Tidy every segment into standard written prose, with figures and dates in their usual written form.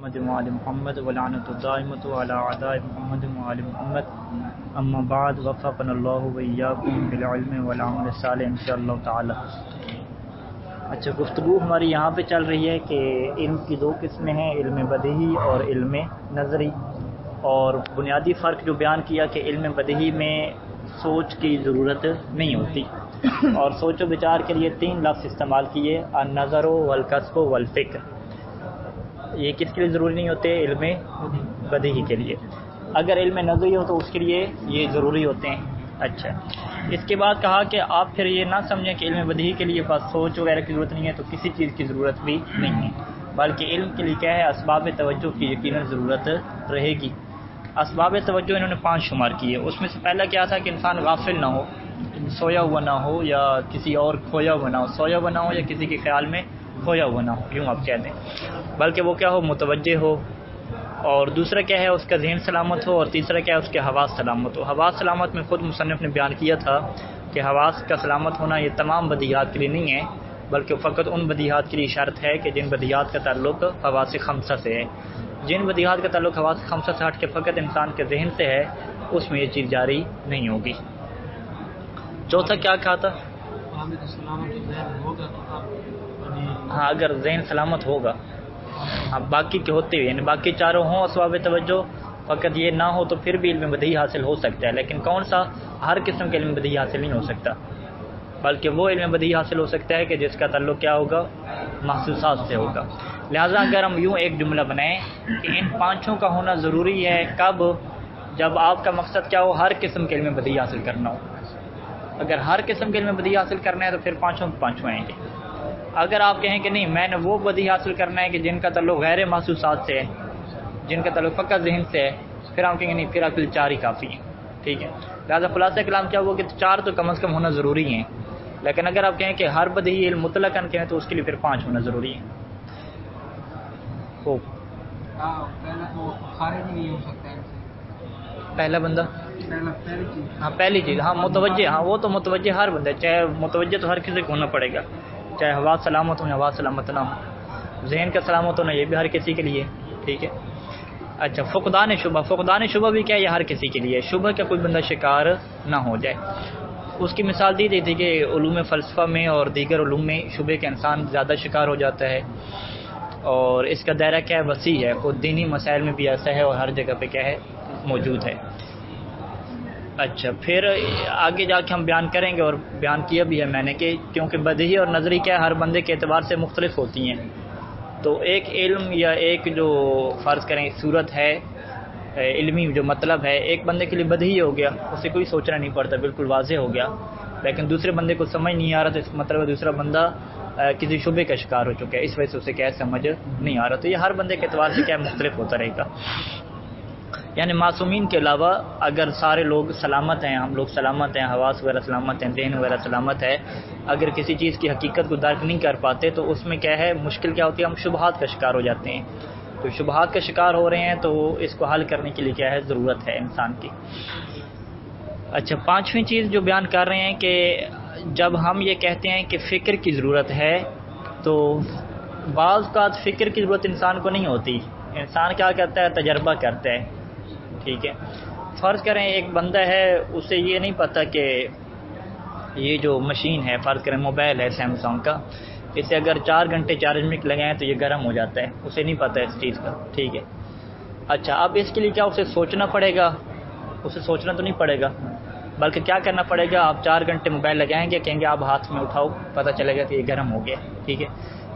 محمد وآل محمد ولعنۃ الدائمۃ علی اعداء محمد وآل محمد اما بعد وفقنا اللہ وإیاکم بالعلم والعمل الصالح انشاءاللہ تعالی۔ اچھا، گفتگو ہماری یہاں پہ چل رہی ہے کہ علم کی دو قسمیں ہیں، علم بدیہی اور علم نظری، اور بنیادی فرق جو بیان کیا کہ علم بدیہی میں سوچ کی ضرورت نہیں ہوتی، اور سوچ و بچار کے لیے 3 لفظ استعمال کیے، النظر والکسب والفکر۔ یہ کس کے لیے ضروری نہیں ہوتے؟ علم بدیہی کے لیے۔ اگر علم نظری ہو تو اس کے لیے یہ ضروری ہوتے ہیں۔ اچھا، اس کے بعد کہا کہ آپ پھر یہ نہ سمجھیں کہ علم بدیہی کے لیے بس سوچ وغیرہ کی ضرورت نہیں ہے تو کسی چیز کی ضرورت بھی نہیں ہے، بلکہ علم کے لیے کیا ہے؟ اسباب توجہ کی یقیناً ضرورت رہے گی۔ اسباب توجہ انہوں نے 5 شمار کیے۔ اس میں سے پہلا کیا تھا کہ انسان غافل نہ ہو، سویا ہوا نہ ہو یا کسی اور کھویا ہوا نہ ہو، سویا ہوا نہ ہو یا کسی کے خیال میں کھویا ہوا نہ ہو، یوں آپ کہہ دیں، بلکہ وہ کیا ہو؟ متوجہ ہو۔ اور دوسرا کیا ہے؟ اس کا ذہن سلامت ہو، اور تیسرا کیا ہے؟ اس کے حواس سلامت ہو۔ حواس سلامت میں خود مصنف نے بیان کیا تھا کہ حواس کا سلامت ہونا یہ تمام بدیہات کے لیے نہیں ہے، بلکہ فقط ان بدیہات کے لیے شرط ہے کہ جن بدیہات کا تعلق حواس خمسہ سے ہے۔ جن بدیہات کا تعلق حواس خمسہ سے ہٹ کے فقط انسان کے ذہن سے ہے، اس میں یہ چیز جاری نہیں ہوگی۔ چوتھا کیا کہا تھا؟ ہاں، اگر ذہن سلامت ہوگا، اب باقی کے ہوتے ہوئے، یعنی باقی چاروں ہوں اسباب توجہ، فقط یہ نہ ہو تو پھر بھی علم بدیہی حاصل ہو سکتا ہے، لیکن کون سا؟ ہر قسم کے علم بدیہی حاصل نہیں ہو سکتا، بلکہ وہ علم بدیہی حاصل ہو سکتا ہے کہ جس کا تعلق کیا ہوگا؟ محسوسات سے ہوگا۔ لہٰذا اگر ہم یوں ایک جملہ بنائیں کہ ان 5 کا ہونا ضروری ہے، کب؟ جب آپ کا مقصد کیا ہو؟ ہر قسم کے علم بدیہی حاصل کرنا ہو۔ اگر ہر قسم کے علم بدیہی حاصل کرنا ہے تو پھر 5 آئیں گے۔ اگر آپ کہیں کہ نہیں، میں نے وہ بدیہی حاصل کرنا ہے کہ جن کا تعلق غیر محسوسات سے ہے، جن کا تعلق فقط ذہن سے ہے، پھر ہم کہیں گے نہیں، پھر عقل 4 ہی کافی ہیں، ٹھیک ہے۔ لہٰذا خلاصہ کلام کیا ہوا کہ 4 تو کم از کم ہونا ضروری ہیں، لیکن اگر آپ کہیں کہ ہر بدیہی علم مطلقاً کہیں تو اس کے لیے پھر 5 ہونا ضروری ہے۔ پہلا بندہ، ہاں پہلی چیز، ہاں متوجہ، ہاں وہ تو متوجہ ہر بندہ، چاہے متوجہ تو ہر کسی کو ہونا پڑے گا، چاہے حواس سلامت ہو یا حواس سلامت نہ ہو۔ ذہن کا سلامت ہونا یہ بھی ہر کسی کے لیے، ٹھیک ہے۔ اچھا، فقدان شبہ، فقدان شبہ بھی کیا ہے؟ یہ ہر کسی کے لیے، شبہ کا کوئی بندہ شکار نہ ہو جائے۔ اس کی مثال دی گئی تھی کہ علوم فلسفہ میں اور دیگر علوم میں شبہ کا انسان زیادہ شکار ہو جاتا ہے، اور اس کا دائرہ کیا ہے؟ وسیع ہے، خود دینی مسائل میں بھی ایسا ہے اور ہر جگہ پہ کیا ہے؟ موجود ہے۔ اچھا، پھر آگے جا کے ہم بیان کریں گے، اور بیان کیا بھی ہے میں نے کہ کیونکہ بدیہی اور نظری کیا ہے؟ ہر بندے کے اعتبار سے مختلف ہوتی ہیں، تو ایک علم یا ایک جو فرض کریں صورت ہے علمی جو مطلب ہے، ایک بندے کے لیے بدیہی ہو گیا، اسے کوئی سوچنا نہیں پڑتا، بالکل واضح ہو گیا، لیکن دوسرے بندے کو سمجھ نہیں آ رہا، تو اس کا مطلب ہے دوسرا بندہ کسی شبے کا شکار ہو چکا ہے، اس وجہ سے اسے کیا سمجھ نہیں آ رہا۔ تو یہ ہر بندے کے اعتبار سے کیا مختلف ہوتا رہے گا۔ یعنی معصومین کے علاوہ اگر سارے لوگ سلامت ہیں، ہم لوگ سلامت ہیں، حواس وغیرہ سلامت ہیں، ذہن وغیرہ سلامت ہے، اگر کسی چیز کی حقیقت کو درک نہیں کر پاتے تو اس میں کیا ہے؟ مشکل کیا ہوتی ہے؟ ہم شبہات کا شکار ہو جاتے ہیں۔ تو شبہات کا شکار ہو رہے ہیں تو اس کو حل کرنے کے لیے کیا ہے؟ ضرورت ہے انسان کی۔ اچھا، 5ویں چیز جو بیان کر رہے ہیں کہ جب ہم یہ کہتے ہیں کہ فکر کی ضرورت ہے، تو بعض اوقات فکر کی ضرورت انسان کو نہیں ہوتی، انسان کیا کرتا ہے؟ تجربہ کرتا ہے، ٹھیک ہے۔ فرض کریں ایک بندہ ہے، اسے یہ نہیں پتہ کہ یہ جو مشین ہے، فرض کریں موبائل ہے سیمسنگ کا، اسے اگر 4 گھنٹے چارج میں لگائیں تو یہ گرم ہو جاتا ہے، اسے نہیں پتہ اس چیز کا، ٹھیک ہے۔ اچھا، اب اس کے لیے کیا اسے سوچنا پڑے گا؟ اسے سوچنا تو نہیں پڑے گا، بلکہ کیا کرنا پڑے گا؟ آپ 4 گھنٹے موبائل لگائیں گے، کہیں گے آپ ہاتھ میں اٹھاؤ، پتہ چلے گا کہ یہ گرم ہو گیا، ٹھیک ہے۔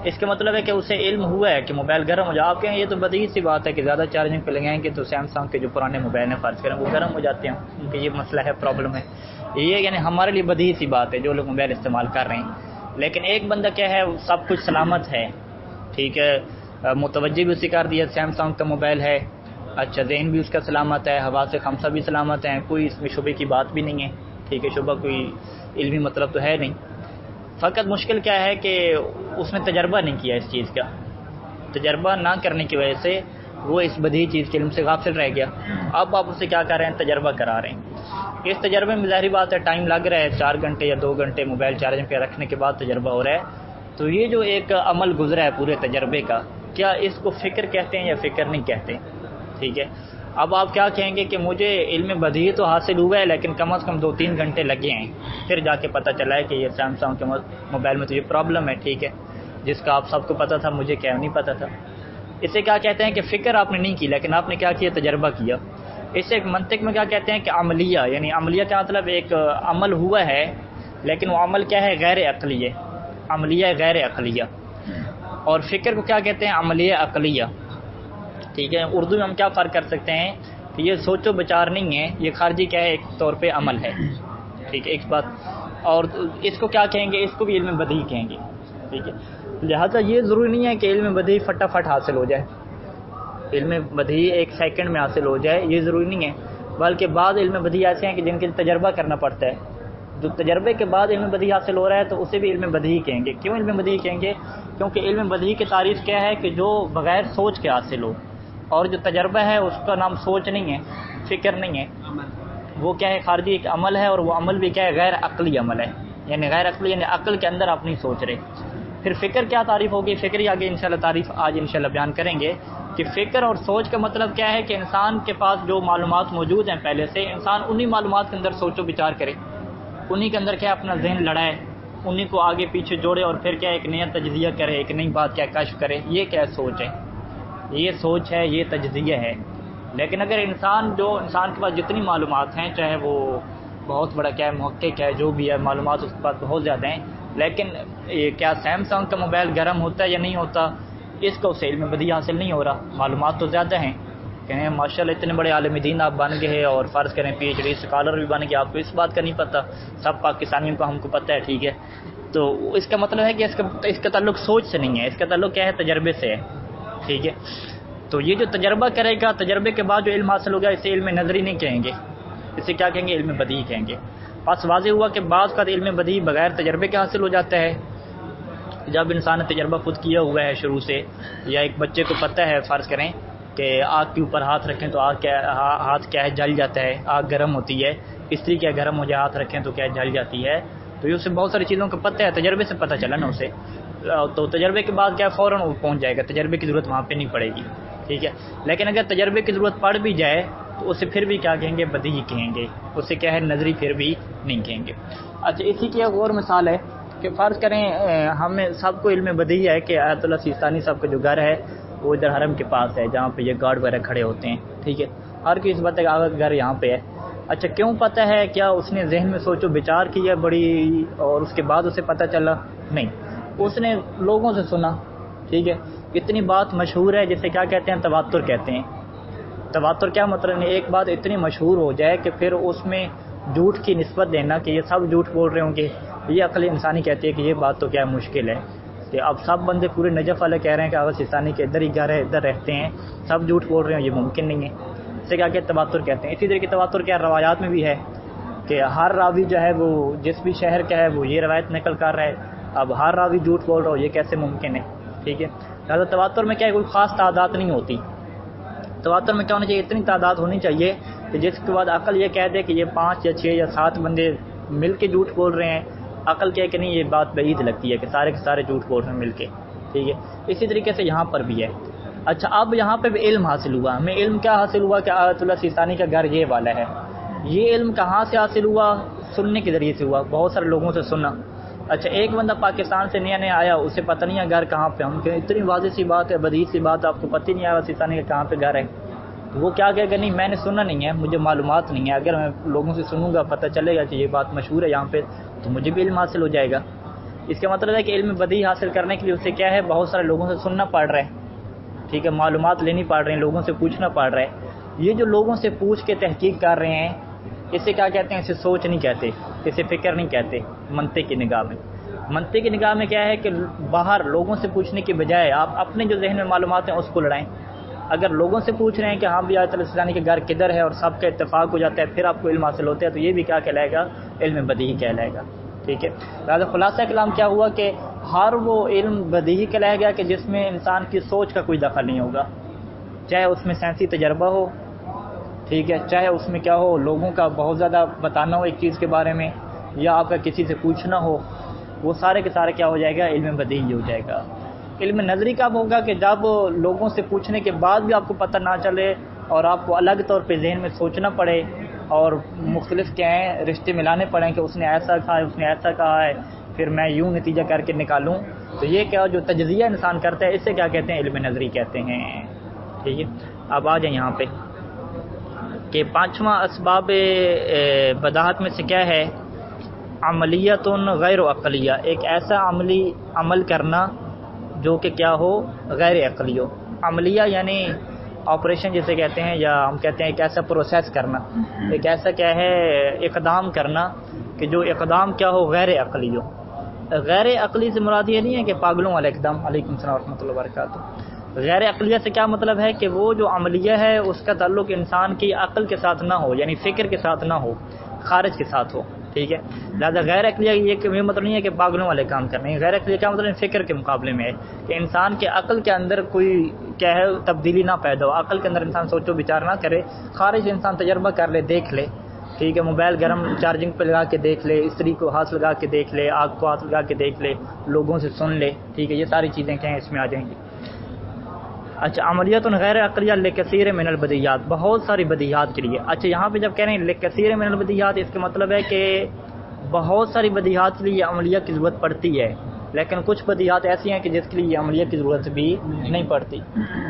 اس کا مطلب ہے کہ اسے علم ہوا ہے کہ موبائل گرم ہو جائے۔ آپ کہیں یہ تو بدیہی سی بات ہے کہ زیادہ چارجنگ پہ لگائیں گے تو سیمسنگ کے جو پرانے موبائل ہیں فرض کریں وہ گرم ہو جاتے ہیں، کیونکہ یہ مسئلہ ہے، پرابلم ہے، یہ یعنی ہمارے لیے بدیہی سی بات ہے جو لوگ موبائل استعمال کر رہے ہیں۔ لیکن ایک بندہ کیا ہے؟ سب کچھ سلامت ہے، ٹھیک ہے، متوجہ بھی اسی کر دیا، سیمسنگ کا موبائل ہے، اچھا، ذہن بھی اس کا سلامت ہے، حواس خمسہ بھی سلامت ہیں، کوئی اس میں شبے کی بات بھی نہیں ہے، ٹھیک ہے، شبہ کوئی علمی مطلب تو ہے نہیں۔ فقط مشکل کیا ہے کہ اس نے تجربہ نہیں کیا اس چیز کا، تجربہ نہ کرنے کی وجہ سے وہ اس بدیہی چیز کے علم سے غافل رہ گیا۔ اب آپ اسے کیا کر رہے ہیں؟ تجربہ کرا رہے ہیں۔ اس تجربے میں ظاہری بات ہے ٹائم لگ رہا ہے، 4 گھنٹے یا 2 گھنٹے موبائل چارجنگ پہ رکھنے کے بعد تجربہ ہو رہا ہے، تو یہ جو ایک عمل گزرا ہے پورے تجربے کا، کیا اس کو فکر کہتے ہیں یا فکر نہیں کہتے؟ ٹھیک ہے، اب آپ کیا کہیں گے کہ مجھے علم بدیہی تو حاصل ہوا ہے لیکن کم از کم 2-3 گھنٹے لگے ہیں، پھر جا کے پتہ چلا ہے کہ یہ سیمسنگ کے موبائل میں تو یہ پرابلم ہے، ٹھیک ہے، جس کا آپ سب کو پتہ تھا، مجھے کیا نہیں پتہ تھا۔ اسے کیا کہتے ہیں کہ فکر آپ نے نہیں کی لیکن آپ نے کیا کیا، تجربہ کیا۔ اسے ایک منطق میں کیا کہتے ہیں کہ عملیہ، یعنی عملیہ کا مطلب ایک عمل ہوا ہے لیکن وہ عمل کیا ہے، غیر عقلی ہے، عملیہ غیر عقلیہ۔ اور فکر کو کیا کہتے ہیں، عملیہ عقلیہ، ٹھیک ہے۔ اردو میں ہم کیا فرق کر سکتے ہیں کہ یہ سوچ و بچار نہیں ہے، یہ خارجی کیا ہے، ایک طور پہ عمل ہے، ٹھیک ہے، ایک بات۔ اور اس کو کیا کہیں گے، اس کو بھی علم بدیہی کہیں گے، ٹھیک ہے۔ لہذا یہ ضروری نہیں ہے کہ علم بدیہی فٹافٹ حاصل ہو جائے، علم بدیہی ایک سیکنڈ میں حاصل ہو جائے، یہ ضروری نہیں ہے، بلکہ بعض علم بدیہی ایسے ہیں کہ جن کے تجربہ کرنا پڑتا ہے۔ جو تجربے کے بعد علم بدیہی حاصل ہو رہا ہے تو اسے بھی علم بدیہی کہیں گے۔ کیوں علم بدیہی کہیں گے؟ کیونکہ علم بدیہی کی تعریف کیا ہے کہ جو بغیر سوچ کے حاصل ہو، اور جو تجربہ ہے اس کا نام سوچ نہیں ہے، فکر نہیں ہے، وہ کیا ہے، خارجی ایک عمل ہے، اور وہ عمل بھی کیا ہے، غیر عقلی عمل ہے، یعنی غیر عقلی یعنی عقل کے اندر آپ نہیں سوچ رہے۔ پھر فکر کیا تعریف ہوگی، فکر ہی آگے انشاءاللہ تعریف آج انشاءاللہ بیان کریں گے کہ فکر اور سوچ کا مطلب کیا ہے کہ انسان کے پاس جو معلومات موجود ہیں پہلے سے، انسان انہی معلومات کے اندر سوچ و بچار کرے، انہی کے اندر کیا اپنا ذہن لڑائے، انہی کو آگے پیچھے جوڑے، اور پھر کیا ایک نیا تجزیہ کرے، ایک نئی بات کیا کشف کرے۔ یہ کیا سوچ ہے، یہ سوچ ہے، یہ تجزیہ ہے۔ لیکن اگر انسان کے پاس جتنی معلومات ہیں، چاہے وہ بہت بڑا کیا ہے، محقق ہے، جو بھی ہے، معلومات اس کے پاس بہت زیادہ ہیں، لیکن یہ کیا سیمسنگ کا موبائل گرم ہوتا ہے یا نہیں ہوتا، اس کا اسے علم بدیہی حاصل نہیں ہو رہا۔ معلومات تو زیادہ ہیں، کہیں ماشاءاللہ اتنے بڑے عالم دین آپ بن گئے اور فرض کریں پی ایچ ڈی اسکالر بھی بن گئے، آپ کو اس بات کا نہیں پتہ، سب پاکستانیوں کو ہم کو پتہ ہے، ٹھیک ہے۔ تو اس کا مطلب ہے کہ اس کا تعلق سوچ سے نہیں ہے، اس کا تعلق کیا ہے، تجربے سے ہے، ٹھیک ہے۔ تو یہ جو تجربہ کرے گا، تجربے کے بعد جو علم حاصل ہوگا، اسے علم نظری نہیں کہیں گے، اسے کیا کہیں گے، علم بدیہی کہیں گے۔ بس واضح ہوا کہ بعض کا علم بدیہی بغیر تجربے کے حاصل ہو جاتا ہے، جب انسان نے تجربہ خود کیا ہوا ہے شروع سے، یا ایک بچے کو پتہ ہے فرض کریں کہ آگ کے اوپر ہاتھ رکھیں تو ہاتھ کیا ہے، جل جاتا ہے، آگ گرم ہوتی ہے، استری کیا گرم ہو جائے، ہاتھ رکھیں تو کیا جل جاتی ہے، تو یہ اسے بہت ساری چیزوں کا پتہ ہے، تجربے سے پتہ چلا نا اسے، تو تجربے کے بعد کیا فوراً وہ پہنچ جائے گا، تجربے کی ضرورت وہاں پہ نہیں پڑے گی، ٹھیک ہے۔ لیکن اگر تجربے کی ضرورت پڑ بھی جائے تو اسے پھر بھی کیا کہیں گے، بدیہی کہیں گے، اسے کیا ہے، نظری پھر بھی نہیں کہیں گے۔ اچھا، اسی کی ایک اور مثال ہے کہ فرض کریں ہمیں سب کو علم بدیہی ہے کہ آیت اللہ سیستانی صاحب کا جو گھر ہے وہ ادھر حرم کے پاس ہے، جہاں پہ یہ گارڈ وغیرہ کھڑے ہوتے ہیں، ٹھیک ہے، ہر کسی سے پتہ ہے کہ گھر یہاں پہ ہے۔ اچھا، کیوں پتہ ہے؟ کیا اس نے ذہن میں سوچ و بچار کی ہے بڑی اور اس کے بعد اسے پتہ چلا؟ نہیں، اس نے لوگوں سے سنا، ٹھیک ہے۔ اتنی بات مشہور ہے جسے کیا کہتے ہیں، تواتر کہتے ہیں۔ تواتر کیا مطلب ہے؟ ایک بات اتنی مشہور ہو جائے کہ پھر اس میں جھوٹ کی نسبت دینا کہ یہ سب جھوٹ بول رہے ہوں گے، یہ عقل انسانی کہتی ہے کہ یہ بات تو کیا مشکل ہے کہ اب سب بندے پورے نجف والے کہہ رہے ہیں کہ آغا سیستانی کے ادھر ہی گھر ہے، ادھر رہتے ہیں، سب جھوٹ بول رہے ہیں، یہ ممکن نہیں ہے، اسے کیا کہ تواتر کہتے ہیں۔ اسی طرح کی تواتر کیا روایات میں بھی ہے کہ ہر راوی جو ہے وہ جس بھی شہر کا ہے وہ یہ روایت نقل کر رہا ہے، اب ہر راوی جھوٹ بول رہا ہو، یہ کیسے ممکن ہے، ٹھیک ہے۔ لہٰذا تواتر میں کیا ہے، کوئی خاص تعداد نہیں ہوتی، تواتر میں کیا ہونا چاہیے، اتنی تعداد ہونی چاہیے کہ جس کے بعد عقل یہ کہہ دے کہ یہ 5 یا 6 یا 7 بندے مل کے جھوٹ بول رہے ہیں، عقل کہے کہ نہیں یہ بات بعید لگتی ہے کہ سارے کے سارے جھوٹ بول رہے ہیں مل کے، ٹھیک ہے۔ اسی طریقے سے یہاں پر بھی ہے۔ اچھا، اب یہاں پہ بھی علم حاصل ہوا، ہمیں علم کیا حاصل ہوا کہ آیت اللہ سیستانی کا گھر یہ والا ہے۔ یہ علم کہاں سے حاصل ہوا؟ سننے کے ذریعے سے ہوا، بہت سارے لوگوں سے سنا۔ اچھا، ایک بندہ پاکستان سے نیا نیا آیا، اسے پتہ نہیں ہے گھر کہاں پہ، ہم کہ اتنی واضح سی بات ہے، بدیہی سی بات، آپ کو پتہ ہی نہیں آیا سیستانی کا کہاں پہ گھر ہے، تو وہ کیا کہے گا، نہیں میں نے سنا نہیں ہے، مجھے معلومات نہیں ہے، اگر میں لوگوں سے سنوں گا پتہ چلے گا کہ یہ بات مشہور ہے یہاں پہ تو مجھے بھی علم حاصل ہو جائے گا۔ اس کا مطلب ہے کہ علم بدیہی حاصل کرنے کے لیے اسے کیا ہے، بہت سارے لوگوں سے سننا پڑ رہا ہے، ٹھیک ہے، معلومات لینی پڑ رہی ہیں، لوگوں سے پوچھنا پڑ رہا ہے۔ یہ جو لوگوں سے پوچھ کے تحقیق کر رہے ہیں، اسے کیا کہتے ہیں، اسے سوچ نہیں کہتے، اسے فکر نہیں کہتے، منطق کی نگاہ میں۔ منطق کی نگاہ میں کیا ہے کہ باہر لوگوں سے پوچھنے کی بجائے آپ اپنے جو ذہن میں معلومات ہیں اس کو لڑائیں۔ اگر لوگوں سے پوچھ رہے ہیں کہ ہاں بھی آیت اللہ سیستانی کے گھر کدھر ہے اور سب کا اتفاق ہو جاتا ہے، پھر آپ کو علم حاصل ہوتا ہے، تو یہ بھی کیا کہلائے گا، علم بدیہی کہلائے گا، ٹھیک ہے۔ لہٰذا خلاصہ کلام کیا ہوا کہ ہر وہ علم بدیہی کہلائے گا کہ جس میں انسان کی سوچ کا کوئی دخل نہیں ہوگا، چاہے اس میں سائنسی تجربہ ہو، ٹھیک ہے، چاہے اس میں کیا ہو، لوگوں کا بہت زیادہ بتانا ہو ایک چیز کے بارے میں، یا آپ کا کسی سے پوچھنا ہو، وہ سارے کے سارے کیا ہو جائے گا، علم بدیہی ہو جائے گا۔ علم نظری کب ہوگا کہ جب لوگوں سے پوچھنے کے بعد بھی آپ کو پتہ نہ چلے اور آپ کو الگ طور پہ ذہن میں سوچنا پڑے اور مختلف کیا ہیں رشتے ملانے پڑیں کہ اس نے ایسا کہا ہے، اس نے ایسا کہا ہے، پھر میں یوں نتیجہ کر کے نکالوں. تو یہ کیا جو تجزیہ انسان کرتا ہے، اس سے کیا کہتے ہیں؟ علم نظری کہتے ہیں. ٹھیک ہے، اب آ جائیں یہاں پہ کہ پانچواں اسباب بداہت میں سے کیا ہے؟ عملیت غیر عقلیہ، ایک ایسا عمل کرنا جو کہ کیا ہو؟ غیر عقلی ہو. عملیہ یعنی آپریشن جسے کہتے ہیں، یا ہم کہتے ہیں ایک ایسا پروسیس کرنا، ایک ایسا کیا ہے اقدام کرنا کہ جو اقدام کیا ہو؟ غیر عقلی ہو. غیر عقلی سے مراد یہ نہیں ہے کہ پاگلوں والا اقدام. علیکم السلام ورحمۃ اللہ وبرکاتہ. غیر عقلیہ سے کیا مطلب ہے کہ وہ جو عملیہ ہے اس کا تعلق انسان کی عقل کے ساتھ نہ ہو، یعنی فکر کے ساتھ نہ ہو، خارج کے ساتھ ہو. ٹھیک ہے، لہٰذا غیر عقلیہ یہ مطلب نہیں ہے کہ پاگلوں والے کام کرنے. غیر عقلیہ کیا مطلب فکر کے مقابلے میں ہے کہ انسان کے عقل کے اندر کوئی کیا ہے تبدیلی نہ پیدا ہو، عقل کے اندر انسان سوچ و بچار نہ کرے، خارج انسان تجربہ کر لے، دیکھ لے. ٹھیک ہے، موبائل گرم چارجنگ پہ لگا کے دیکھ لے، استری کو ہاتھ لگا کے دیکھ لے، آگ کو ہاتھ لگا کے دیکھ لے، لوگوں سے سن لے. ٹھیک ہے، یہ ساری چیزیں کیا ہیں اس میں آ جائیں گی. اچھا، عملیات غیر عقلیہ لکثیر من البدیہات، بہت ساری بدیہات کے لیے. اچھا، یہاں پہ جب کہہ رہے ہیں لکثیر من البدیہات، اس کا مطلب ہے کہ بہت ساری بدیہات کے لیے عملیہ کی ضرورت پڑتی ہے، لیکن کچھ بدیہات ایسی ہیں کہ جس کے لیے عملیہ کی ضرورت بھی نہیں پڑتی.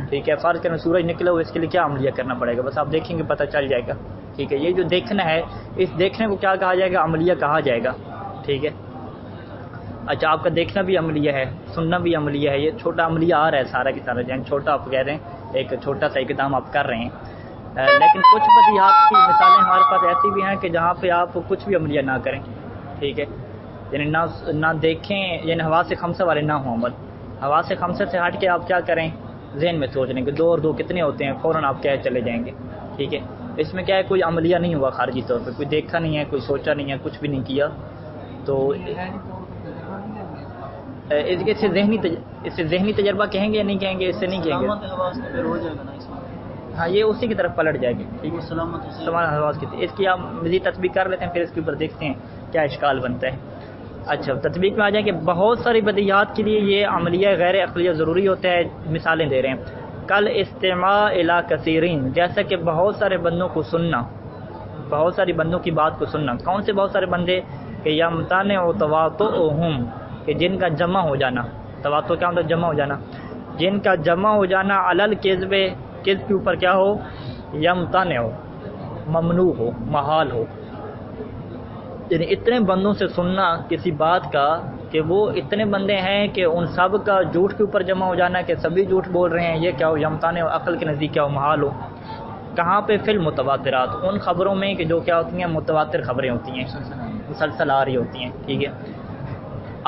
ٹھیک ہے، فرض کریں سورج نکلا ہو، اس کے لیے کیا عملیہ کرنا پڑے گا؟ بس آپ دیکھیں گے پتہ چل جائے گا. ٹھیک ہے، یہ جو دیکھنا ہے، اس دیکھنے کو کیا کہا جائے گا؟ عملیہ کہا جائے گا. ٹھیک ہے. اچھا، آپ کا دیکھنا بھی عملیہ ہے، سننا بھی عملیہ ہے. یہ چھوٹا عملیہ آ رہا ہے سارا کی سارا، یعنی چھوٹا آپ کہہ رہے ہیں ایک چھوٹا سا اقدام آپ کر رہے ہیں. لیکن کچھ بدیہات کی مثالیں ہمارے پاس ایسی بھی ہیں کہ جہاں پہ آپ کچھ بھی عملیہ نہ کریں. ٹھیک ہے، یعنی نہ دیکھیں، یعنی حواس خمسہ والے نہ ہوں عمل. حواس خمسہ سے ہٹ کے آپ کیا کریں؟ ذہن میں سوچ لیں کہ 2 اور 2 کتنے ہوتے ہیں، فوراً آپ کیا چلے جائیں گے. ٹھیک ہے، اس میں کیا ہے کوئی عملیہ نہیں ہوا خارجی طور پہ، کوئی دیکھا نہیں ہے، کوئی سوچا نہیں ہے، کچھ بھی نہیں کیا. تو اس سے ذہنی تجربہ کہیں گے یا نہیں کہیں گے؟ اس سے نہیں کہیں گے. ہاں، یہ اسی کی طرف پلٹ جائے گی. ٹھیک ہے، سلامت حواس کی. اس کی آپ مزید تطبیق کر لیتے ہیں، پھر اس کے اوپر دیکھتے ہیں کیا اشکال بنتا ہے. اچھا، تطبیق میں آ جائیں کہ بہت ساری بدیہات کے لیے یہ عملیہ غیر عقلیہ ضروری ہوتا ہے. مثالیں دے رہے ہیں، کل استماع الی کثیرین، جیسا کہ بہت سارے بندوں کو سننا، بہت ساری بندوں کی بات کو سننا. کون سے بہت سارے بندے؟ کہ یمتنع تواطؤہم، کہ جن کا جمع ہو جانا. تواطؤ کیا مطلب؟ جمع ہو جانا. جن کا جمع ہو جانا علی الکذب، کذب کے اوپر کیا ہو؟ یمتنع ہو، ممنوع ہو، محال ہو. یعنی اتنے بندوں سے سننا کسی بات کا کہ وہ اتنے بندے ہیں کہ ان سب کا جھوٹ کے اوپر جمع ہو جانا کہ سبھی جھوٹ بول رہے ہیں، یہ کیا ہو؟ یمتنع ہو، عقل کے نزدیک کیا ہو؟ محال ہو. کہاں پہ؟ فی المتواترات، ان خبروں میں کہ جو کیا ہوتی ہیں؟ متواتر خبریں ہوتی ہیں، مسلسل آ رہی ہوتی ہیں. ٹھیک ہے،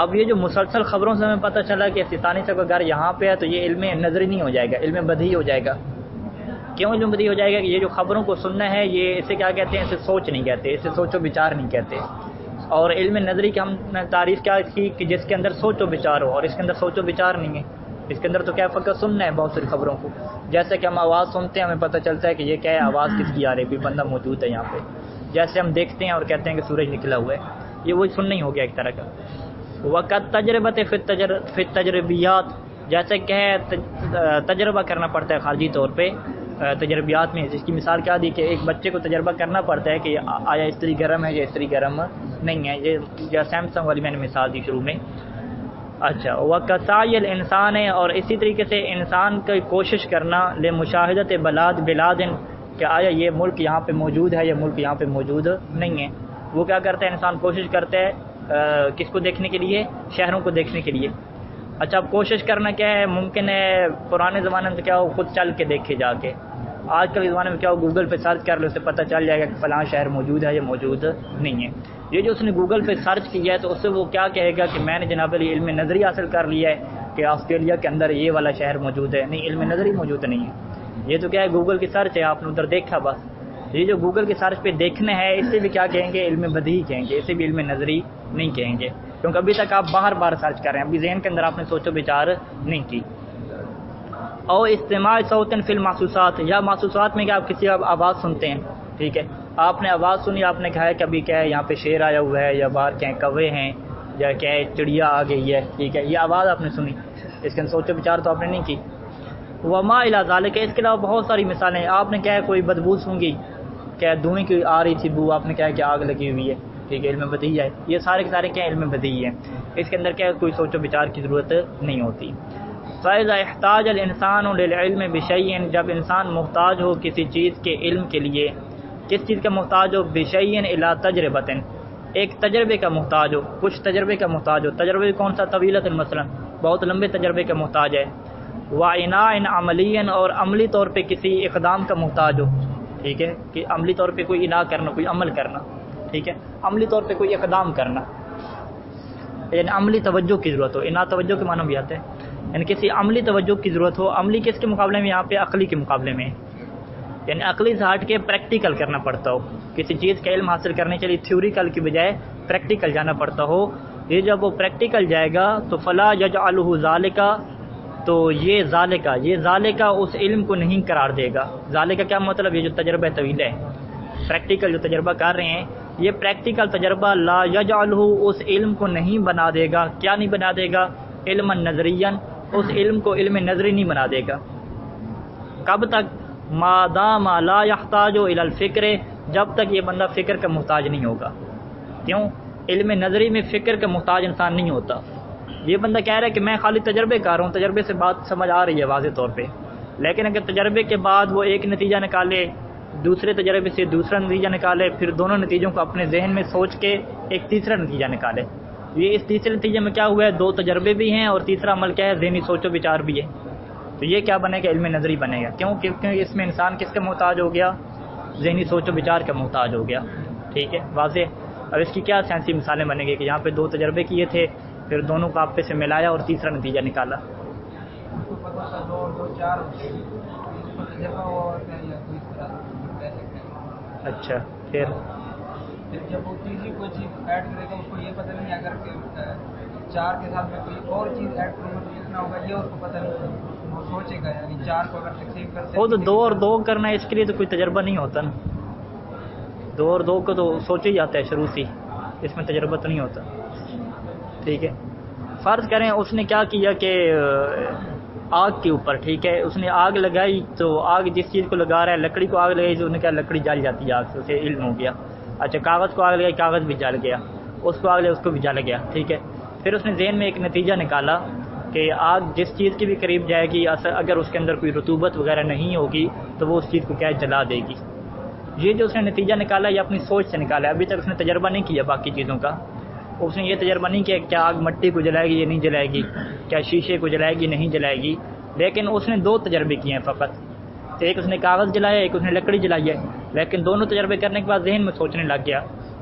اب یہ جو مسلسل خبروں سے ہمیں پتہ چلا کہ ثانی سے کا گھر یہاں پہ ہے، تو یہ علم نظری نہیں ہو جائے گا، علم بدیہی ہو جائے گا. کیوں علم بدیہی ہو جائے گا؟ کہ یہ جو خبروں کو سننا ہے، یہ اسے کیا کہتے ہیں؟ اسے سوچ نہیں کہتے، اسے سوچ و بچار نہیں کہتے. اور علم نظری کی ہم نے تعریف کیا کی کہ جس کے اندر سوچ و بچار ہو، اور اس کے اندر سوچ و بچار نہیں ہے. اس کے اندر تو کیا فقط سننا ہے بہت ساری خبروں کو. جیسے کہ ہم آواز سنتے ہیں، ہمیں پتہ چلتا ہے کہ یہ کیا ہے، آواز کس کی آ رہی ہے، کوئی بندہ موجود ہے یہاں پہ. جیسے ہم دیکھتے ہیں اور کہتے ہیں کہ سورج نکلا ہوا ہے، یہ وہی سننا ہی ہو گیا ایک طرح کا. وقت تجربت فی تجربیات، جیسے کہ تجربہ کرنا پڑتا ہے خارجی طور پہ تجربیات میں. جس کی مثال کیا دی کہ ایک بچے کو تجربہ کرنا پڑتا ہے کہ آیا استری گرم ہے یا استری گرم نہیں ہے. یہ سیمسنگ والی میں نے مثال دی شروع میں. اچھا، وقسائی الانسان ہے، اور اسی طریقے سے انسان کی کوشش کرنا لمشاہدت بلاد، کہ آیا یہ ملک یہاں پہ موجود ہے یا ملک یہاں پہ موجود نہیں ہے. وہ کیا کرتا ہے؟ انسان کوشش کرتا ہے کس کو دیکھنے کے لیے؟ شہروں کو دیکھنے کے لیے. اچھا، اب کوشش کرنا کیا ہے؟ ممکن ہے پرانے زمانے میں کیا ہو، خود چل کے دیکھے جا کے. آج کل کے زمانے میں کیا ہو، گوگل پہ سرچ کر لو، اسے پتہ چل جائے گا کہ فلاں شہر موجود ہے یا موجود نہیں ہے. یہ جو اس نے گوگل پہ سرچ کیا ہے تو اس سے وہ کیا کہے گا کہ میں نے جناب علی علم نظری حاصل کر لیا ہے کہ آسٹریلیا کے اندر یہ والا شہر موجود ہے. نہیں، علم نظری موجود نہیں ہے. یہ تو کیا ہے، گوگل کی سرچ ہے، آپ نے ادھر دیکھا بس. یہ جو گوگل کی سرچ پہ دیکھنا ہے، اس سے بھی کیا کہیں گے؟ علم بدیہی کہیں گے، اسے بھی علم نظری نہیں کہیں گے. کیونکہ ابھی تک آپ باہر سرچ کر رہے ہیں، ابھی ذہن کے اندر آپ نے سوچو بچار نہیں کی. اور استماع صوت فی المحسوسات، یا محسوسات میں کہ آپ کسی آواز سنتے ہیں. ٹھیک ہے، آپ نے آواز سنی، آپ نے کہا ہے کہ ابھی کیا ہے یہاں پہ شیر آیا ہوا ہے، یا باہر کیا کوے ہیں، یا کیا ہے چڑیا آ گئی ہے. ٹھیک ہے، یہ آواز آپ نے سنی. اس کے اندر سوچ و بچار تو آپ نے نہیں کی. وما الی ذالک، اس کے علاوہ بہت ساری مثالیں. آپ نے کیا ہے کوئی بدبو سونگی، کیا دھوئیں کی آ رہی تھی بو، آپ نے کہا کہ آگ لگی ہوئی ہے، ٹھیک ہے، علم بدیہی ہے. یہ سارے کے سارے کیا علم بدیہی ہے، اس کے اندر کیا کوئی سوچ و بچار کی ضرورت نہیں ہوتی. فَإِذَا احْتَاجَ الْإِنسَانُ لِلْعِلْمِ بِشَيْءٍ، جب انسان محتاج ہو کسی چیز کے علم کے لیے، کس چیز کا محتاج ہو؟ بِشَيْءٍ إِلَىٰ تَجْرِبَةٍ، ایک تجربے کا محتاج ہو، کچھ تجربے کا محتاج ہو. تجربے کون سا؟ طویلۃ مثلا، بہت لمبے تجربے کا محتاج ہے. وَإِنَاءٍ عَمَلِيٍّ، اور عملی طور پہ کسی اقدام کا محتاج ہو، ٹھیک ہے، کہ عملی طور پہ کوئی انا کرنا، کوئی عمل کرنا، ٹھیک ہے، عملی طور پہ کوئی اقدام کرنا، یعنی عملی توجہ کی ضرورت ہو. انا توجہ کے معنی بھی آتے ہیں، یعنی کسی عملی توجہ کی ضرورت ہو. عملی کس کے مقابلے میں؟ یہاں پہ عقلی کے مقابلے میں، یعنی عقلی سے ہٹ کے پریکٹیکل کرنا پڑتا ہو. کسی چیز کا علم حاصل کرنے کے لیے تھیوریکل کی بجائے پریکٹیکل جانا پڑتا ہو. یہ جب وہ پریکٹیکل جائے گا تو فلا یجعلہ ذالک، تو یہ ذالکہ اس علم کو نہیں قرار دے گا. ذالکہ کیا مطلب؟ یہ جو تجربہ طویل ہے، پریکٹیکل جو تجربہ کر رہے ہیں، یہ پریکٹیکل تجربہ لا یجعلہ اس علم کو نہیں بنا دے گا. کیا نہیں بنا دے گا؟ علم نظریا، اس علم کو علم نظری نہیں بنا دے گا. کب تک؟ ما دام لا یحتاج الی الفکر، جب تک یہ بندہ فکر کا محتاج نہیں ہوگا. کیوں؟ علم نظری میں فکر کا محتاج انسان نہیں ہوتا. یہ بندہ کہہ رہا ہے کہ میں خالی تجربے کر رہا ہوں، تجربے سے بات سمجھ آ رہی ہے واضح طور پہ، لیکن اگر تجربے کے بعد وہ ایک نتیجہ نکالے، دوسرے تجربے سے دوسرا نتیجہ نکالے، پھر دونوں نتیجوں کو اپنے ذہن میں سوچ کے ایک تیسرا نتیجہ نکالے، یہ اس تیسرے نتیجے میں کیا ہوا ہے؟ دو تجربے بھی ہیں اور تیسرا عمل کیا ہے؟ ذہنی سوچ و بچار بھی ہے. تو یہ کیا بنے گا؟ علم نظری بنے گا. کیوں؟ کیونکہ اس میں انسان کس کا محتاج ہو گیا؟ ذہنی سوچ و بچار کا محتاج ہو گیا. ٹھیک ہے، واضح. اب اس کی کیا سائنسی مثالیں بنیں گی کہ یہاں پہ دو تجربے کیے تھے، پھر دونوں کو آپس سے ملایا اور تیسرا نتیجہ نکالا. اچھا، پھر جب وہ تیسری کوئی چیز ایڈ کرے گا اس کو یہ پتہ نہیں، اگر چار کے ساتھ میں کوئی اور چیز ایڈ کروں گا تو کتنا ہوگا یہ اس کو پتہ نہیں، وہ سوچے گا. یعنی چار کو اگر تقسیم کرتے وہ تو دو اور دو کرنا ہے، اس کے لیے تو کوئی تجربہ نہیں ہوتا نا. دو اور دو کو تو سوچا ہی جاتا ہے شروع سے، اس میں تجربہ تو نہیں ہوتا. ٹھیک ہے، فرض کریں اس نے کیا کیا کہ آگ کے اوپر، ٹھیک ہے، اس نے آگ لگائی، تو آگ جس چیز کو لگا رہا ہے، لکڑی کو آگ لگائی تو انہوں نے کہا لکڑی جل جاتی ہے آگ سے، اسے علم ہو گیا. اچھا، کاغذ کو آگ لگائی، کاغذ بھی جل گیا، اس کو آگ لگائی، اس کو بھی جل گیا. ٹھیک ہے، پھر اس نے ذہن میں ایک نتیجہ نکالا کہ آگ جس چیز کے بھی قریب جائے گی، اگر اس کے اندر کوئی رطوبت وغیرہ نہیں ہوگی تو وہ اس چیز کو کیا جلا دے گی. یہ جو اس نے نتیجہ نکالا یہ اپنی سوچ سے نکالا ہے. ابھی تک اس نے تجربہ نہیں کیا باقی چیزوں کا. اس نے یہ تجربہ نہیں کیا کہ کیا آگ مٹی کو جلائے گی یا نہیں جلائے گی، کیا شیشے کو جلائے گی نہیں جلائے گی، لیکن اس نے دو تجربے کیے ہیں فقط. ایک اس نے کاغذ جلایا، ایک اس نے لکڑی جلائی ہے. لیکن دونوں تجربے کرنے کے بعد ذہن میں سوچنے لگ گیا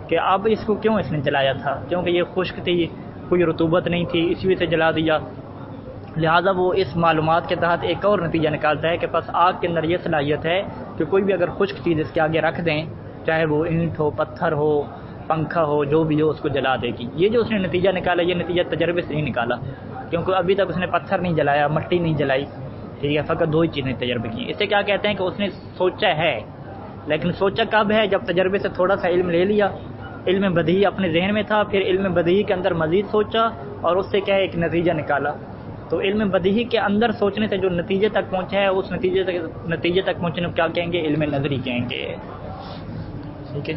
کہ اب اس کو کیوں اس نے جلایا تھا، کیونکہ یہ خشک تھی، کوئی رطوبت نہیں تھی، اسی وجہ سے جلا دیا. لہٰذا وہ اس معلومات کے تحت ایک اور نتیجہ نکالتا ہے کہ بس آگ کے اندر یہ صلاحیت ہے کہ کوئی بھی اگر خشک چیز اس کے آگے رکھ دیں، چاہے وہ اینٹ ہو، پتھر ہو، پنکھا ہو، جو بھی ہو، اس کو جلا دے گی. یہ جو اس نے نتیجہ نکالا یہ نتیجہ تجربے سے نہیں نکالا، کیونکہ ابھی تک اس نے پتھر نہیں جلایا، مٹی نہیں جلائی. ٹھیک ہے، فقط دو ہی چیزیں تجربے کی. اسے کیا کہتے ہیں کہ اس نے سوچا ہے، لیکن سوچا کب ہے؟ جب تجربے سے تھوڑا سا علم لے لیا، علم بدیہی اپنے ذہن میں تھا، پھر علم بدیہی کے اندر مزید سوچا اور اس سے کیا ہے ایک نتیجہ نکالا. تو علم بدیہی کے اندر سوچنے سے جو نتیجے تک پہنچا ہے اس نتیجے تک پہنچنے کو کیا کہیں گے؟ علم نظری کہیں گے. ٹھیک ہے.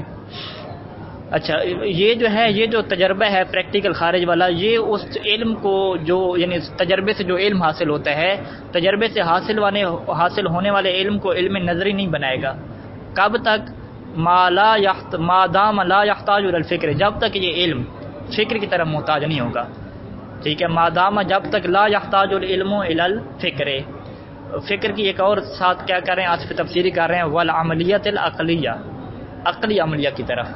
اچھا، یہ جو ہے یہ جو تجربہ ہے پریکٹیکل خارج والا، یہ اس علم کو جو یعنی تجربے سے جو علم حاصل ہوتا ہے، تجربے سے حاصل ہونے والے علم کو علم نظری نہیں بنائے گا. کب تک؟ ما دام لا یحتاج الی الفکر، جب تک یہ علم فکر کی طرف محتاج نہیں ہوگا. ٹھیک ہے، ما دام، جب تک لا یحتاج العلم الی الفکر. فکر کی ایک اور ساتھ کیا کر رہے ہیں، آج پہ تفسیری کر رہے ہیں، والعملیت العقلیہ، عقلی عملیہ کی طرف.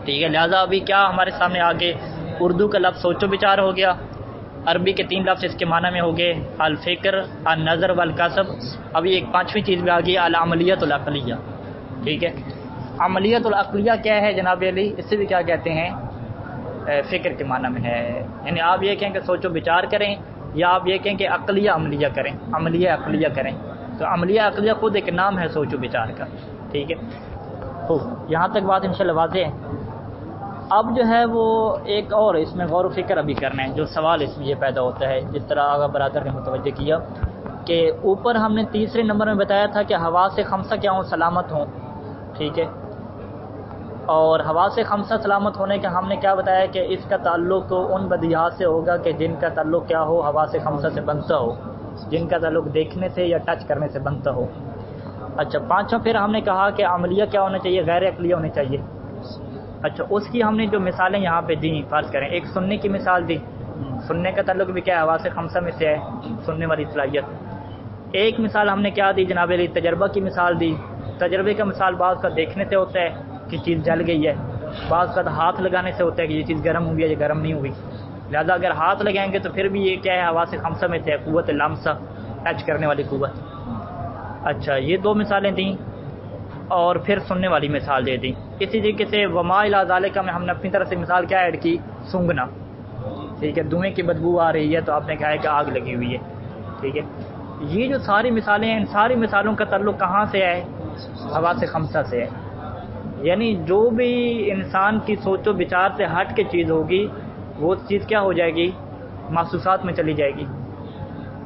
ٹھیک ہے، لہٰذا ابھی کیا ہمارے سامنے آگے اردو کا لفظ سوچ و بچار ہو گیا، عربی کے 3 لفظ اس کے معنی میں ہو گئے، الفکر، النظر والکسب. ابھی ایک 5ویں چیز بھی آ گئی، العملیت العقلیہ. ٹھیک ہے، عملیت العقلیہ کیا ہے جناب علی؟ اس سے بھی کیا کہتے ہیں؟ فکر کے معنی میں ہے. یعنی آپ یہ کہیں کہ سوچ و بچار کریں، یا آپ یہ کہیں کہ عقلیہ عملیہ کریں، عملیہ عقلیہ کریں. تو عملیہ عقلیہ خود ایک نام ہے سوچ و بچار کا. ٹھیک ہے، تو یہاں تک بات انشاءاللہ واضح ہے. اب جو ہے وہ ایک اور اس میں غور و فکر ابھی کرنا ہے، جو سوال اس میں یہ پیدا ہوتا ہے، جس طرح آغا برادر نے متوجہ کیا کہ اوپر ہم نے تیسرے نمبر میں بتایا تھا کہ حواس خمسہ کیا ہوں، سلامت ہوں، ٹھیک ہے، اور حواس خمسہ سلامت ہونے کا ہم نے کیا بتایا کہ اس کا تعلق ان بدیہات سے ہوگا کہ جن کا تعلق کیا ہو، حواس خمسہ سے بنتا ہو، جن کا تعلق دیکھنے سے یا ٹچ کرنے سے بنتا ہو۔ اچھا، پانچواں پھر ہم نے کہا کہ عملیہ کیا ہونا چاہیے، غیر عقلیہ ہونے چاہیے۔ اچھا، اس کی ہم نے جو مثالیں یہاں پہ دیں، فرض کریں ایک سننے کی مثال دی، سننے کا تعلق بھی کیا ہے، حواس خمسہ میں سے ہے، سننے والی صلاحیت۔ ایک مثال ہم نے کیا دی جناب علی، تجربہ کی مثال دی۔ تجربے کا مثال بعض کا دیکھنے سے ہوتا ہے کہ چیز جل گئی ہے، بعض کا ہاتھ لگانے سے ہوتا ہے کہ یہ چیز گرم ہوئی ہے یا گرم نہیں ہوئی، لہذا اگر ہاتھ لگائیں گے تو پھر بھی یہ کیا ہے، حواس خمسہ میں سے ہے، قوت لمسہ، ٹچ کرنے والی قوت۔ اچھا، یہ دو مثالیں دیں اور پھر سننے والی مثال دے دی۔ اسی طریقے سے وما الی ذالک میں ہم نے اپنی طرف سے مثال کیا ایڈ کی، سونگھنا، ٹھیک ہے، دھوئیں کی بدبو آ رہی ہے تو آپ نے کہا ہے کہ آگ لگی ہوئی ہے، ٹھیک ہے۔ یہ جو ساری مثالیں ہیں، ان ساری مثالوں کا تعلق کہاں سے ہے، حواس خمسہ سے ہے، یعنی جو بھی انسان کی سوچ و بچار سے ہٹ کے چیز ہوگی وہ چیز کیا ہو جائے گی، محسوسات میں چلی جائے گی،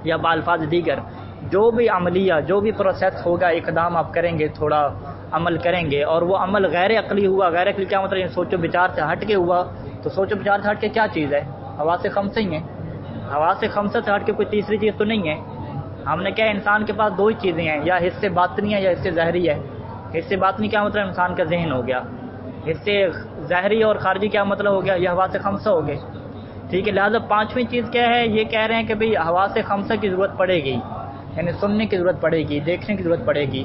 یا بالفاظ دیگر جو بھی عملیہ، جو بھی پروسیس ہوگا، اقدام آپ کریں گے، تھوڑا عمل کریں گے اور وہ عمل غیر عقلی ہوا، غیر عقلی کیا مطلب، سوچ و بچار سے ہٹ کے ہوا، تو سوچ و بچار سے ہٹ کے کیا چیز ہے، حواس خمسہ ہی ہے۔ حواس خمسہ سے ہٹ کے کوئی تیسری چیز تو نہیں ہے۔ ہم نے کیا، انسان کے پاس دو ہی چیزیں ہیں، یا حص باطنی ہے یا حص ظاہری ہے۔ حص باطنی کیا مطلب، انسان کا ذہن ہو گیا، حص ظاہری اور خارجی کیا مطلب ہو گیا، یہ حواس خمسہ ہو گئے، ٹھیک ہے۔ لہٰذا پانچویں چیز کیا ہے، یہ کہہ رہے ہیں کہ بھئی حواس خمسہ کی ضرورت پڑے گی، یعنی سننے کی ضرورت پڑے گی، دیکھنے کی ضرورت پڑے گی۔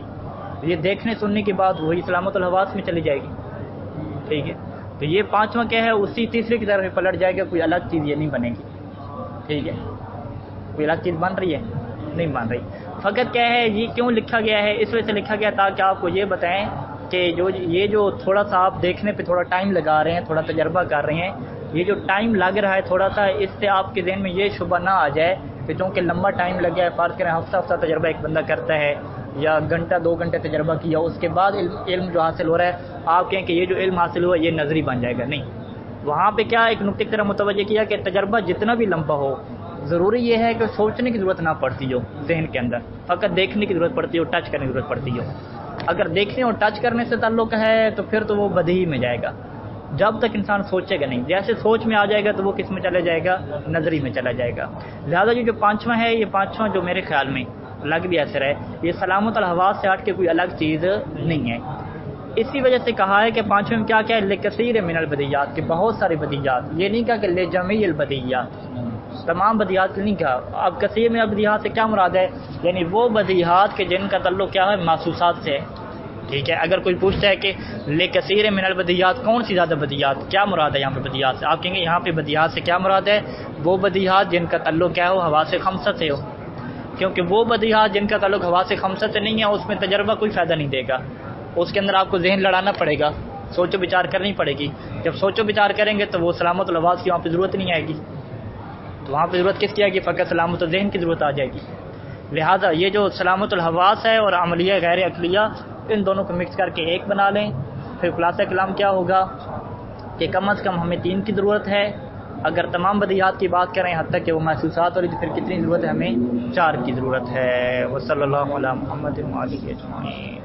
یہ دیکھنے سننے کی بات وہی سلامت الحواس میں چلی جائے گی، ٹھیک ہے۔ تو یہ پانچواں کیا ہے، اسی تیسرے کی طرف پلٹ جائے گا، کوئی الگ چیز یہ نہیں بنے گی، ٹھیک ہے۔ کوئی الگ چیز بن رہی ہے، نہیں بن رہی۔ فقط کیا ہے، یہ کیوں لکھا گیا ہے، اس وجہ سے لکھا گیا تاکہ آپ کو یہ بتائیں کہ یہ جو تھوڑا سا آپ دیکھنے پہ تھوڑا ٹائم لگا رہے ہیں، تھوڑا تجربہ کر رہے ہیں، یہ جو ٹائم لگ رہا ہے تھوڑا سا، اس سے آپ کے ذہن میں یہ شبہ نہ آ جائے کہ چونکہ لمبا ٹائم لگ گیا ہے، فرض کریں ہفتہ تجربہ ایک بندہ کرتا ہے یا گھنٹہ 2 گھنٹے تجربہ کیا، اس کے بعد علم جو حاصل ہو رہا ہے، آپ کہیں کہ یہ جو علم حاصل ہوا یہ نظری بن جائے گا، نہیں۔ وہاں پہ کیا ایک نقطے کی طرح متوجہ کیا کہ تجربہ جتنا بھی لمبا ہو، ضروری یہ ہے کہ سوچنے کی ضرورت نہ پڑتی ہو ذہن کے اندر، فقط دیکھنے کی ضرورت پڑتی ہو، ٹچ کرنے کی ضرورت پڑتی ہو۔ اگر دیکھنے اور ٹچ کرنے سے تعلق ہے تو پھر تو وہ بدیہی میں جائے گا، جب تک انسان سوچے گا نہیں، جیسے سوچ میں آ جائے گا تو وہ کس میں چلا جائے گا، نظری میں چلا جائے گا۔ لہذا یہ جو پانچواں ہے، یہ پانچواں جو میرے خیال میں لگ بھی ایسا ہے، یہ سلامت الحواس سے ہٹ کے کوئی الگ چیز نہیں ہے۔ اسی وجہ سے کہا ہے کہ پانچویں میں کیا ہے، لکثیر من البدیات، کہ بہت سارے بدیہات، یہ نہیں کہا کہ لجمیع البدیات، تمام بدیہات نہیں کہا۔ اب کثیر من البدیہات سے کیا مراد ہے، یعنی وہ بدیہات کہ جن کا تعلق کیا ہے، محسوسات سے ہے، ٹھیک ہے۔ اگر کوئی پوچھتا ہے کہ لکثیر من البدیات، کون سی زیادہ بدیہات، کیا مراد ہے یہاں پہ بدیہات سے، آپ کہیں گے یہاں پہ بدیہات سے کیا مراد ہے، وہ بدیہات جن کا تعلق کیا ہو، حواس خمسہ سے ہو، کیونکہ وہ بدیہات جن کا تعلق حواس خمسہ سے نہیں ہے، اس میں تجربہ کوئی فائدہ نہیں دے گا، اس کے اندر آپ کو ذہن لڑانا پڑے گا، سوچ و بچار کرنی پڑے گی۔ جب سوچ و بچار کریں گے تو وہ سلامت الحواس کی وہاں پہ ضرورت نہیں آئے گی، تو وہاں پہ ضرورت کس کی آئے گی، فقط سلامت الذہن کی ضرورت آ جائے گی۔ لہٰذا یہ جو سلامت الحواس ہے اور عملیہ غیر عقلیہ، ان دونوں کو مکس کر کے ایک بنا لیں، پھر خلاصہ کلام کیا ہوگا کہ کم از کم ہمیں 3 کی ضرورت ہے، اگر تمام بدیہات کی بات کریں حد تک کہ وہ محسوسات ہو رہی تو پھر کتنی ضرورت ہے، ہمیں 4 کی ضرورت ہے۔ وصلی اللہ علی محمد و آلہ اجمعین۔